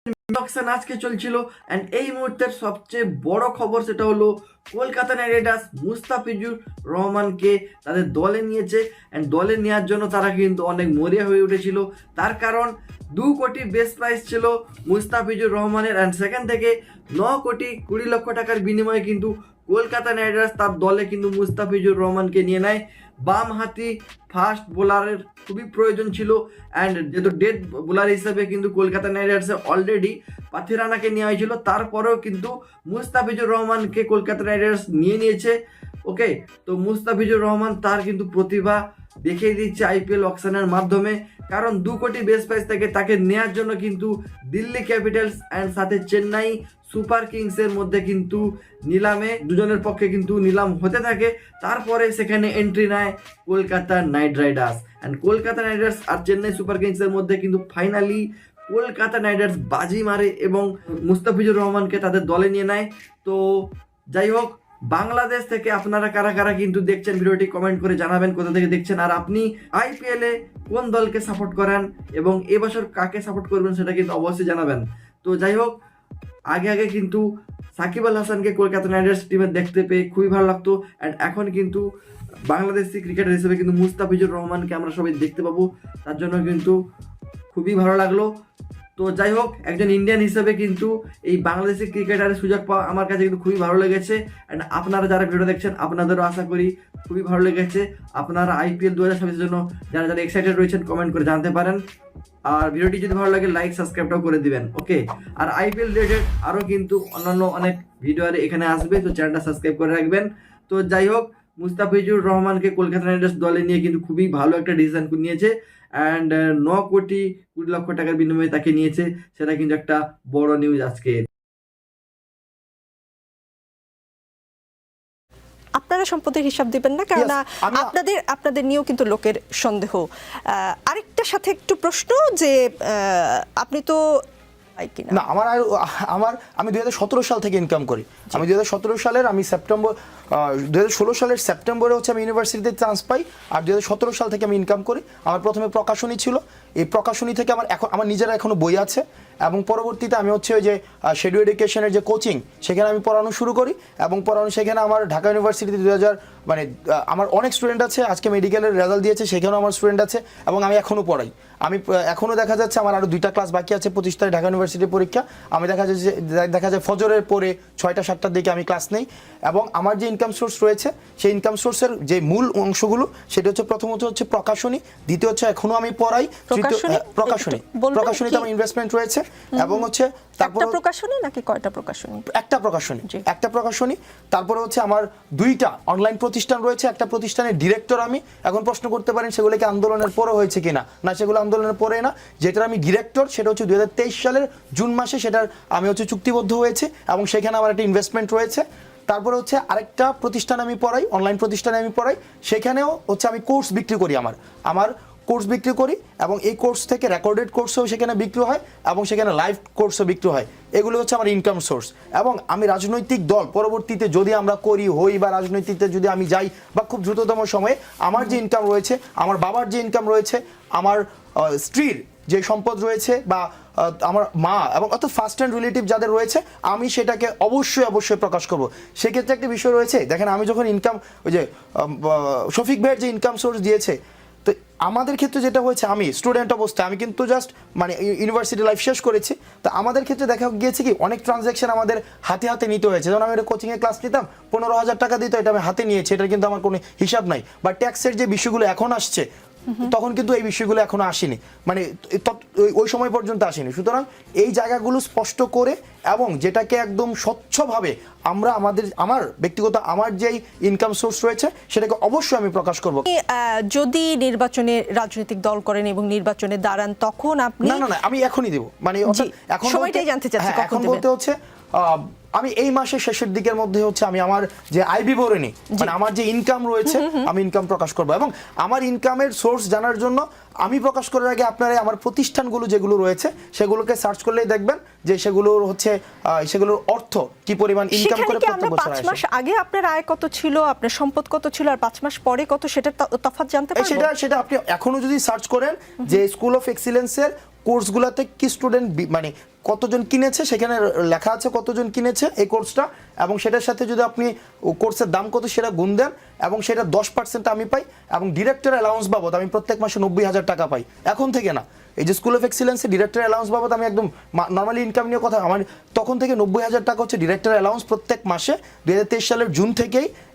Auction আজকে চলছিল and এই মুহূর্তের সবচেয়ে বড় খবর সেটা হলো কলকাতা নাইট রাইডার্স মুস্তাফিজুর রহমানকে তাদের দলে নিয়েছে অ্যান্ড দলে নেওয়ার জন্য তারা কিন্তু অনেক মরিয়া হয়ে উঠেছিল। তার কারণ 2 কোটি বেস্ট প্রাইস ছিল মুস্তাফিজুর রহমানের অ্যান্ড সেখান থেকে 9 কোটি 20 লক্ষ টাকার বিনিময়ে কিন্তু কলকাতা নাইট রাইডার্স তার দলে কিন্তু মুস্তাফিজুর রহমানকে নিয়ে নেয়। বাম হাতি ফাস্ট বোলারের খুবই প্রয়োজন ছিল অ্যান্ড যেহেতু ডেড বোলার হিসেবে কিন্তু কলকাতা নাইট রাইডার্সে অলরেডি পাথিরানাকে নেওয়া হয়েছিল, তারপরেও কিন্তু মুস্তাফিজুর রহমানকে কলকাতা নাইট রাইডার্স নিয়ে নিয়েছে। ওকে, তো মুস্তাফিজুর রহমান তার কিন্তু প্রতিভা দেখিয়ে দিচ্ছে আইপিএল অকশনের মাধ্যমে, কারণ 2 কোটি বেস্ট প্রাইস থেকে তাকে নেওয়ার জন্য কিন্তু দিল্লি ক্যাপিটালস অ্যান্ড সাথে চেন্নাই সুপার কিংসের মধ্যে কিন্তু নিলামে দুজনের পক্ষে কিন্তু নিলাম হতে থাকে। তারপরে সেখানে এন্ট্রি নেয় Kolkata Knight Riders and Kolkata Knight Riders আর চেন্নাই সুপার কিংসের মধ্যে কিন্তু ফাইনালি কলকাতা নাইট রাইডার্স বাজি মারে এবং মুস্তাফিজুর রহমানকে তাদের দলে নিয়ে নেয়। তো যাই হোক, বাংলাদেশ থেকে আপনারা কারা কারা কিন্তু দেখছেন ভিডিওটি কমেন্ট করে জানাবেন কোথা থেকে দেখছেন, আর আপনি আইপিএলে কোন দলকে সাপোর্ট করেন এবং এবছর কাকে সাপোর্ট করবেন সেটা কিন্তু অবশ্যই জানাবেন। তো যাই হোক, আগে কিন্তু সাকিব আল হাসানকে কলকাতা নাইট রাইডার্স টিমে দেখতে পেয়ে খুবই ভালো লাগতো অ্যান্ড এখন কিন্তু বাংলাদেশি ক্রিকেটার হিসেবে কিন্তু মুস্তাফিজুর রহমানকে আমরা সবাই দেখতে পাবো, তার জন্য কিন্তু খুবই ভালো লাগলো। তো যাই হোক, একজন ইন্ডিয়ান হিসেবে কিন্তু এই বাংলাদেশি ক্রিকেটারের সুযোগ পাওয়া আমার কাছে কিন্তু খুবই ভালো লেগেছে অ্যান্ড আপনারা যারা ভিডিও দেখছেন আপনাদেরও আশা করি খুবই ভালো লেগেছে। আপনারা আইপিএল 2026-এর জন্য যারা যারা এক্সাইটেড রয়েছেন কমেন্ট করে জানতে পারেন, আর ভিডিওটি যদি ভালো লাগে লাইক সাবস্ক্রাইবটাও করে দিবেন। ওকে, আর আইপিএল রিলেটেড আরও কিন্তু অন্যান্য অনেক ভিডিও এখানে আসবে, তো চ্যানেলটা সাবস্ক্রাইব করে রাখবেন। তো যাই হোক, মুস্তাফিজুর রহমানকে কলকাতা নাইট রাইডার্স দলে নিয়ে কিন্তু খুবই ভালো একটা ডিসিশন নিয়েছে অ্যান্ড 9 কোটি 20 লক্ষ টাকার বিনিময়ে তাকে নিয়েছে, সেটা কিন্তু একটা বড় নিউজ আজকে। আপনারা সম্পদের হিসাব দিবেন না, কারণ আপনাদের নিয়েও কিন্তু লোকের সন্দেহ। আরেকটা সাথে একটু প্রশ্ন যে আপনি তো না, আমি 2017 সাল থেকে ইনকাম করি। আমি 2017 সালের সেপ্টেম্বর 2016 সালের সেপ্টেম্বরে হচ্ছে আমি ইউনিভার্সিটিতে চান্স পাই, আর 2017 সাল থেকে আমি ইনকাম করি। আমার প্রথমে প্রকাশনী ছিল, এই প্রকাশনী থেকে আমার নিজেরা এখনো বই আছে এবং পরবর্তীতে আমি হচ্ছে ওই যে শেডিউ এডুকেশনের যে কোচিং সেখানে আমি পড়ানো শুরু করি এবং সেখানে আমার ঢাকা ইউনিভার্সিটিতে 2000 আমার অনেক স্টুডেন্ট আছে, আজকে মেডিকেলের রেজাল্ট দিয়েছে সেখানেও আমার স্টুডেন্ট আছে এবং আমি এখনও পড়াই। আমি এখনও দেখা যাচ্ছে আমার আরও 2টা ক্লাস বাকি আছে 25 তারিখ ঢাকা ইউনিভার্সিটির পরীক্ষা। আমি দেখা যায় ফজরের পরে 6টা 7টার দিকে আমি ক্লাস নেই এবং আমার যে ইনকাম সোর্স রয়েছে সেই ইনকাম সোর্সের যে মূল অংশগুলো সেটা হচ্ছে প্রথমত হচ্ছে প্রকাশনী, দ্বিতীয় হচ্ছে এখনো আমি পড়াই প্রকাশনীতে আমার ইনভেস্টমেন্ট রয়েছে এবং হচ্ছে তারপর প্রকাশনী নাকি কয়টা প্রকাশনী? একটা প্রকাশনী। তারপরে হচ্ছে আমার 2টা অনলাইন প্রতিষ্ঠান রয়েছে, একটা প্রতিষ্ঠানের ডিরেক্টর আমি। এখন প্রশ্ন করতে পারেন সেগুলো কি আন্দোলনের পরে হয়েছে কিনা? না, সেগুলো আন্দোলনের পরে না। যেটার আমি ডিরেক্টর সেটা হচ্ছে 2023 সালের জুন মাসে সেটার আমি হচ্ছে চুক্তিবদ্ধ হয়েছে এবং সেখানে আমার একটা ইনভেস্টমেন্ট রয়েছে। তারপরে হচ্ছে আরেকটা প্রতিষ্ঠান আমি পড়াই, অনলাইন প্রতিষ্ঠানে আমি পড়াই, সেখানেও হচ্ছে আমি কোর্স বিক্রি করি, আমার কোর্স বিক্রি করি এবং এই কোর্স থেকে রেকর্ডেড কোর্সও সেখানে বিক্রি হয় এবং সেখানে লাইভ কোর্সও বিক্রি হয়। এগুলো হচ্ছে আমার ইনকাম সোর্স। এবং আমি রাজনৈতিক দল পরবর্তীতে যদি আমরা হই বা রাজনৈতিকতে যদি আমি যাই বা খুব দ্রুততম সময়ে আমার যে ইনকাম রয়েছে, আমার বাবার যে ইনকাম রয়েছে, আমার স্ত্রীর যে সম্পদ রয়েছে বা আমার মা এবং অত ফার্স্ট হ্যান্ড রিলেটিভ যাদের রয়েছে, আমি সেটাকে অবশ্যই প্রকাশ করব। সেক্ষেত্রে একটা বিষয় রয়েছে, দেখেন আমি যখন ইনকাম ওই যে শফিক ভাইয়ের যে ইনকাম সোর্স দিয়েছে, তো আমাদের ক্ষেত্রে যেটা হয়েছে, আমি স্টুডেন্ট অবস্থায় আমি কিন্তু জাস্ট ইউনিভার্সিটি লাইফ শেষ করেছি, তো আমাদের ক্ষেত্রে দেখা গিয়েছে কি অনেক ট্রানজ্যাকশন আমাদের হাতে নিতে হয়েছে। যেমন আমি একটা কোচিংয়ে ক্লাস নিতাম 15,000 টাকা দিত, এটা আমি হাতে নিয়েছি, এটার কিন্তু আমার কোনো হিসাব নাই। বা ট্যাক্সের যে বিষয়গুলো এখন আসছে তখন কিন্তু এই বিষয়গুলো এখনো আসেনি, ওই সময় পর্যন্ত আসেনি। সুতরাং এই জায়গাগুলো স্পষ্ট করে এবং যেটাকে একদম স্বচ্ছভাবে আমার ব্যক্তিগত আমার যেই ইনকাম সোর্স রয়েছে সেটাকে অবশ্যই আমি প্রকাশ করব। যদি নির্বাচনে রাজনৈতিক দল করেন এবং নির্বাচনে দাঁড়ান তখন আপনি না আমি এখনই দেব, এখন সময়টাই জানতে চাচ্ছি এখন বলতে হচ্ছে আমি এই মাসের শেষের দিকের মধ্যে হচ্ছে আমি আমার যে আয় বিবরণী আমার যে ইনকাম রয়েছে আমি ইনকাম প্রকাশ করব এবং আমার ইনকামের সোর্স জানার জন্য আমি প্রকাশ করার আগে আপনারা আমার প্রতিষ্ঠানগুলো যেগুলো রয়েছে সেগুলোকে সার্চ করলেই দেখবেন যে সেগুলোর হচ্ছে সেগুলোর অর্থ কি পরিমাণ ইনকাম করে প্রত্যেক বছর আসে। 5 মাস আগে আপনার আয় কত ছিল, আপনার সম্পদ কত ছিল, আর 5 মাস পরে কত, সেটা তফাৎ জানতে পারবো? সেটা আপনি এখনো যদি সার্চ করেন যে স্কুল অফ এক্সিলেন্সের কোর্সগুলোতে কি স্টুডেন্ট মানে কতজন কিনেছে, সেখানে লেখা আছে কতজন কিনেছে এই কোর্সটা, এবং সেটার সাথে যদি আপনি কোর্সের দাম কত সেটা গুণ দেন, এবং সেটা 10% আমি পাই, এবং ডিরেক্টর অ্যালাউন্স বাবদ আমি প্রত্যেক মাসে 90,000 টাকা পাই। এখন থেকে না, এই যে স্কুল অফ এক্সিলেন্সে ডিরেক্টর অ্যালাউন্স বাবদ আমি একদম নর্মালি ইনকাম নিয়ে কথা, আমার তখন থেকে 90,000 টাকা হচ্ছে ডিরেক্টর অ্যালাউন্স প্রত্যেক মাসে 2023 সালের জুন থেকেই